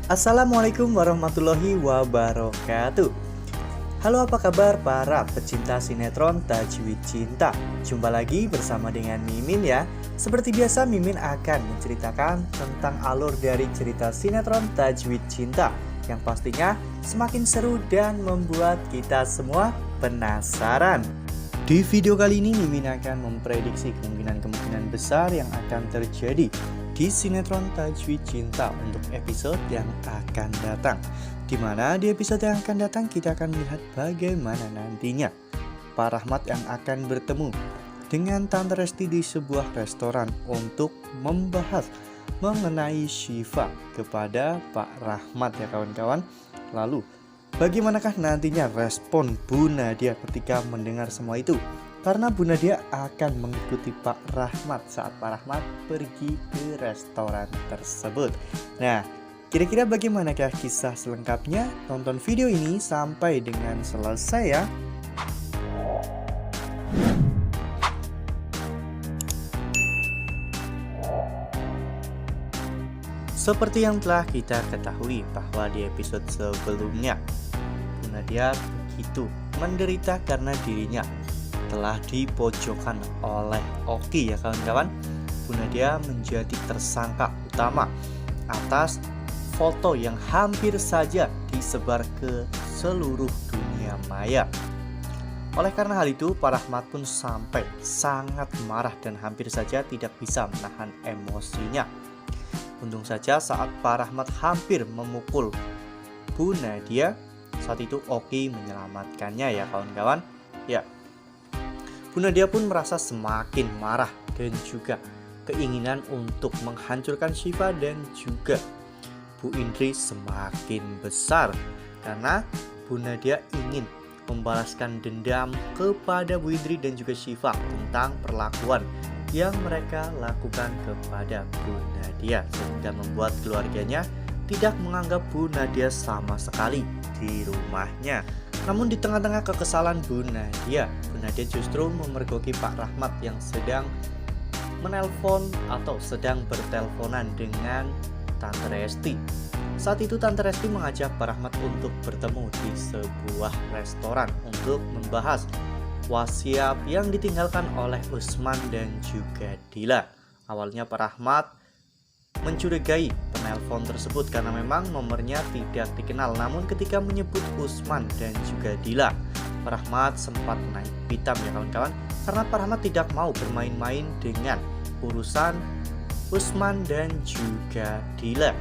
Assalamualaikum warahmatullahi wabarakatuh. Halo, apa kabar para pecinta sinetron Tajwid Cinta? Jumpa lagi bersama dengan Mimin ya. Seperti biasa, Mimin akan menceritakan tentang alur dari cerita sinetron Tajwid Cinta yang pastinya semakin seru dan membuat kita semua penasaran. Di video kali ini Mimin akan memprediksi kemungkinan-kemungkinan besar yang akan terjadi di sinetron Tajwid Cinta untuk episode yang akan datang. Dimana di episode yang akan datang kita akan melihat bagaimana nantinya Pak Rahmat yang akan bertemu dengan Tante Resti di sebuah restoran untuk membahas mengenai Syifa kepada Pak Rahmat ya kawan-kawan. Lalu bagaimanakah nantinya respon Bu Nadia ketika mendengar semua itu? Karena Bu Nadia akan mengikuti Pak Rahmat saat Pak Rahmat pergi ke restoran tersebut. Nah, kira-kira bagaimanakah kisah selengkapnya? Tonton video ini sampai dengan selesai ya. Seperti yang telah kita ketahui bahwa di episode sebelumnya Bu Nadia begitu menderita karena dirinya telah dipojokkan oleh Oki ya kawan-kawan. Bu Nadia menjadi tersangka utama atas foto yang hampir saja disebar ke seluruh dunia maya. Oleh karena hal itu, Pak Rahmat pun sampai sangat marah dan hampir saja tidak bisa menahan emosinya. Untung saja saat Pak Rahmat hampir memukul Bu Nadia, saat itu Oki menyelamatkannya ya kawan-kawan. Ya, Bu Nadia pun merasa semakin marah dan juga keinginan untuk menghancurkan Syifa dan juga Bu Indri semakin besar karena Bu Nadia ingin membalaskan dendam kepada Bu Indri dan juga Syifa tentang perlakuan yang mereka lakukan kepada Bu Nadia, sehingga membuat keluarganya tidak menganggap Bu Nadia sama sekali di rumahnya. Namun di tengah-tengah kekesalan Bu Nadia justru memergoki Pak Rahmat yang sedang menelpon atau sedang berteleponan dengan Tante Resti. Saat itu Tante Resti mengajak Pak Rahmat untuk bertemu di sebuah restoran untuk membahas wasiat yang ditinggalkan oleh Usman dan juga Dila. Awalnya Pak Rahmat mencurigai penelpon tersebut karena memang nomornya tidak dikenal. Namun ketika menyebut Usman dan juga Dila, Pak Rahmat sempat naik pitam ya kawan-kawan, karena Pak Rahmat tidak mau bermain-main dengan urusan Usman dan juga Dila.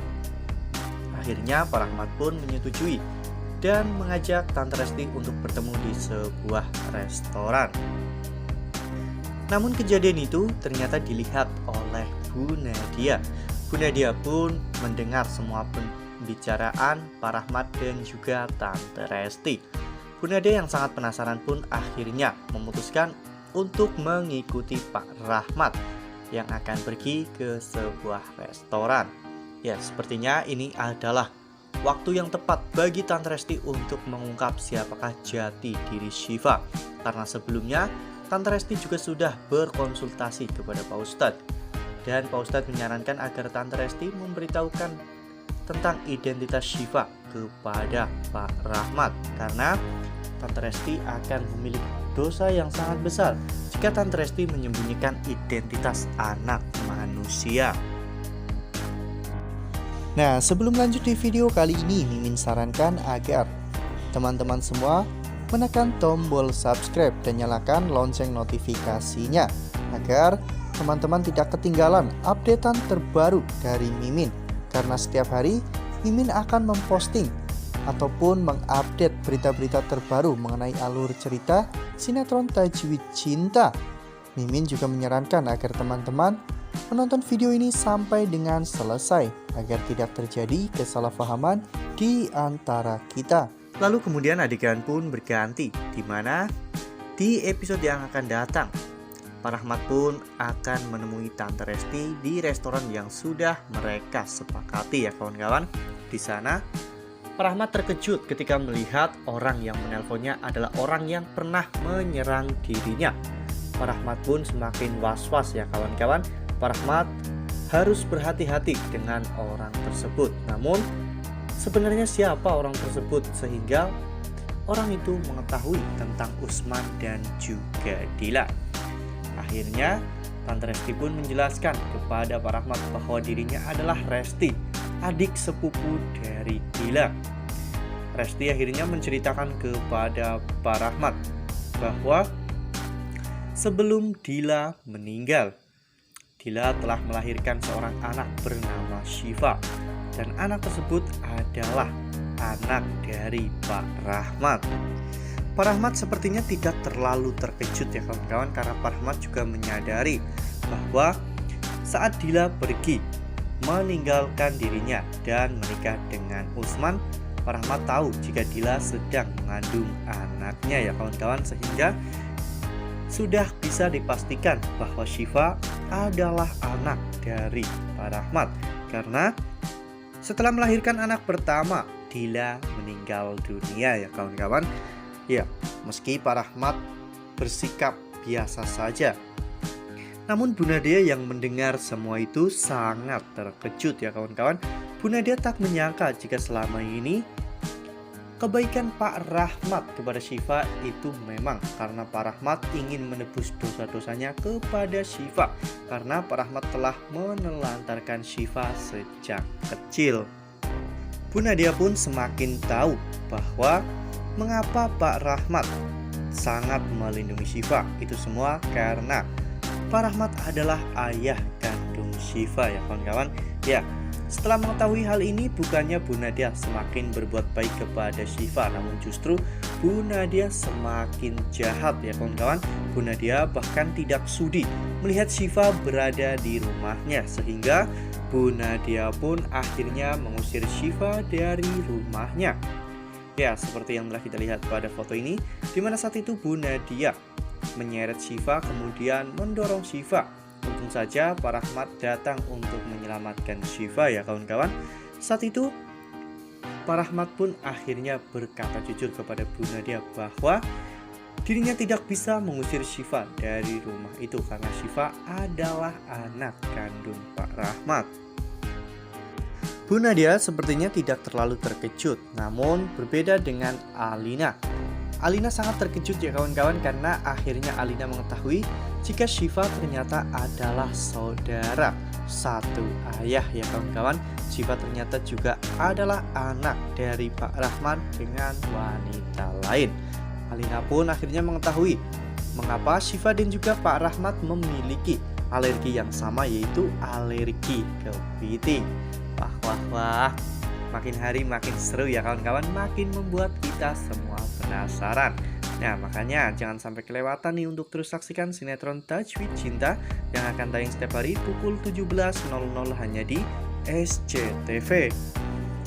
Akhirnya Pak Rahmat pun menyetujui dan mengajak Tante Resti untuk bertemu di sebuah restoran. Namun kejadian itu ternyata dilihat oleh Bu Nadia. Bu Nadia pun mendengar semua pembicaraan Pak Rahmat dan juga Tante Resti. Bu Nadia yang sangat penasaran pun akhirnya memutuskan untuk mengikuti Pak Rahmat yang akan pergi ke sebuah restoran. Ya, sepertinya ini adalah waktu yang tepat bagi Tante Resti untuk mengungkap siapakah jati diri Syifa. Karena sebelumnya Tante Resti juga sudah berkonsultasi kepada Pak Ustadz. Dan Pak Ustadz menyarankan agar Tante Resti memberitahukan tentang identitas Syifa kepada Pak Rahmat, karena Tante Resti akan memiliki dosa yang sangat besar jika Tante Resti menyembunyikan identitas anak manusia. Nah, sebelum lanjut di video kali ini, Mimin sarankan agar teman-teman semua menekan tombol subscribe dan nyalakan lonceng notifikasinya agar teman-teman tidak ketinggalan updatean terbaru dari Mimin. Karena setiap hari Mimin akan memposting ataupun mengupdate berita-berita terbaru mengenai alur cerita sinetron Tajwid Cinta. Mimin juga menyarankan agar teman-teman menonton video ini sampai dengan selesai agar tidak terjadi kesalahpahaman di antara kita. Lalu kemudian adegan pun berganti, di mana di episode yang akan datang Pak Rahmat pun akan menemui Tante Resti di restoran yang sudah mereka sepakati ya kawan-kawan. Di sana Pak Rahmat terkejut ketika melihat orang yang menelponnya adalah orang yang pernah menyerang dirinya. Pak Rahmat pun semakin was-was ya kawan-kawan. Pak Rahmat harus berhati-hati dengan orang tersebut. Namun sebenarnya siapa orang tersebut sehingga orang itu mengetahui tentang Usman dan juga Dila. Akhirnya Tante Resti pun menjelaskan kepada Pak Rahmat bahwa dirinya adalah Resti, adik sepupu dari Dila. Resti akhirnya menceritakan kepada Pak Rahmat bahwa sebelum Dila meninggal, Dila telah melahirkan seorang anak bernama Syifa, dan anak tersebut adalah anak dari Pak Rahmat. Pak Rahmat sepertinya tidak terlalu terkejut ya kawan-kawan, karena Pak Rahmat juga menyadari bahwa saat Dila pergi meninggalkan dirinya dan menikah dengan Usman, Pak Rahmat tahu jika Dila sedang mengandung anaknya ya kawan-kawan, sehingga sudah bisa dipastikan bahwa Syifa adalah anak dari Pak Rahmat, karena setelah melahirkan anak pertama, Dila meninggal dunia ya kawan-kawan. Ya, meski Pak Rahmat bersikap biasa saja, namun Bu Nadia yang mendengar semua itu sangat terkejut ya kawan-kawan. Bu Nadia tak menyangka jika selama ini kebaikan Pak Rahmat kepada Syifa itu memang karena Pak Rahmat ingin menebus dosa-dosanya kepada Syifa, karena Pak Rahmat telah menelantarkan Syifa sejak kecil. Bu Nadia pun semakin tahu bahwa mengapa Pak Rahmat sangat melindungi Syifa. Itu semua karena Pak Rahmat adalah ayah kandung Syifa ya kawan-kawan. Ya, setelah mengetahui hal ini, bukannya Bu Nadia semakin berbuat baik kepada Syifa, namun justru Bu Nadia semakin jahat ya kawan-kawan. Bu Nadia bahkan tidak sudi melihat Syifa berada di rumahnya, sehingga Bu Nadia pun akhirnya mengusir Syifa dari rumahnya. Ya, seperti yang telah kita lihat pada foto ini, di mana saat itu Bu Nadia menyeret Syifa kemudian mendorong Syifa. Untung saja Pak Rahmat datang untuk menyelamatkan Syifa ya kawan-kawan. Saat itu Pak Rahmat pun akhirnya berkata jujur kepada Bu Nadia bahwa dirinya tidak bisa mengusir Syifa dari rumah itu karena Syifa adalah anak kandung Pak Rahmat. Bu Nadia sepertinya tidak terlalu terkejut, namun berbeda dengan Alina. Alina sangat terkejut ya kawan-kawan, karena akhirnya Alina mengetahui jika Syifa ternyata adalah saudara satu ayah ya kawan-kawan. Syifa ternyata juga adalah anak dari Pak Rahmat dengan wanita lain. Alina pun akhirnya mengetahui mengapa Syifa dan juga Pak Rahmat memiliki alergi yang sama, yaitu alergi kepiting. Wah, makin hari makin seru ya kawan-kawan, makin membuat kita semua penasaran. Nah, makanya jangan sampai kelewatan nih untuk terus saksikan sinetron Tajwid Cinta yang akan tayang setiap hari pukul 17.00 hanya di SCTV.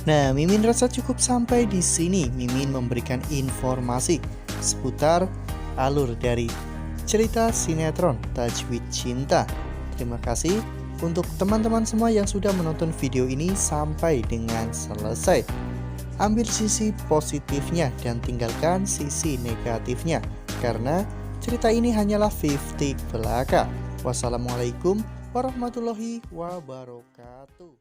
Nah, Mimin rasa cukup sampai di sini. Mimin memberikan informasi seputar alur dari cerita sinetron Tajwid Cinta. Terima kasih untuk teman-teman semua yang sudah menonton video ini sampai dengan selesai. Ambil sisi positifnya dan tinggalkan sisi negatifnya, karena cerita ini hanyalah 50 belaka. Wassalamualaikum warahmatullahi wabarakatuh.